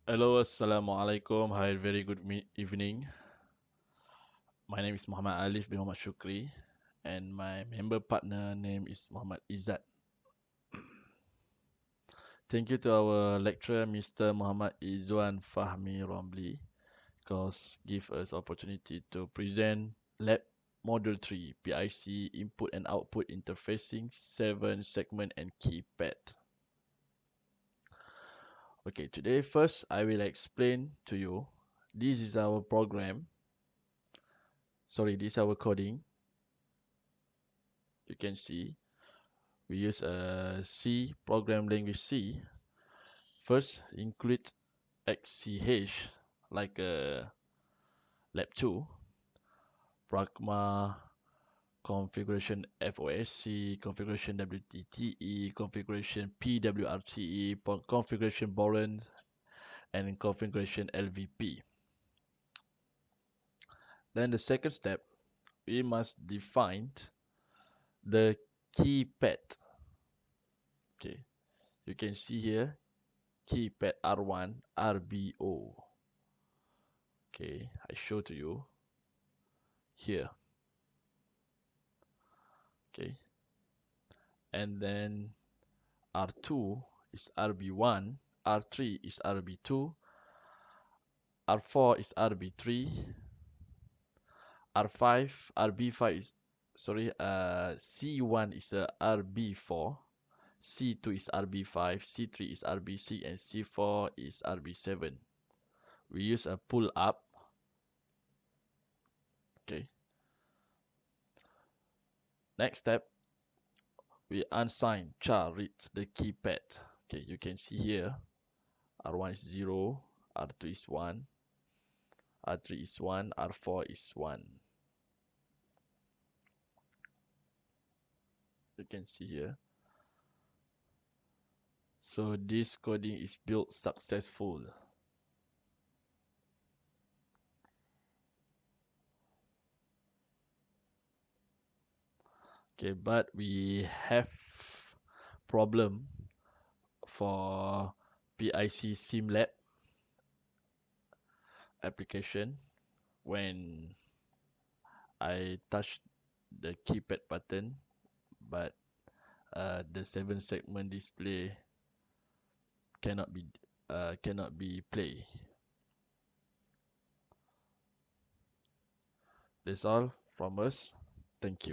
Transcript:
Hello, Assalamualaikum. Hi, very good evening. My name is Muhammad ALIF bin Muhammad SUKRI, and my member partner name is Muhammad IZZAT. Thank you to our lecturer, Mr. Muhammad Izwan Fahmi Romli, because give us opportunity to present Lab Module 3, PIC Input and Output Interfacing, 7 Segment and Keypad. Okay, today first I will explain to you. This is our program. Sorry, this is our coding. You can see we use a C program language C. First, include XCH like a Lab 2, Pragma, configuration FOSC, configuration WTTE, configuration PWRTE, configuration Boron, and configuration LVP. Then the second step, we must define the keypad. Okay, you can see here keypad R1 RBO. Okay, I show to you here. Okay, and then R2 is RB1, R3 is RB2, R4 is RB3, R5, RB5 is C1 is RB4, C2 is RB5, C3 is RB6, and C4 is RB7. We use a pull up. Okay. Next step, we unsign char read the keypad. Okay, you can see here R1 is 0, R2 is 1, R3 is 1, R4 is 1. You can see here. So this coding is built successful. Okay, but we have problem for PIC SimLab application. When I touch the keypad button, but the 7 segment display cannot be play. That's all from us. Thank you.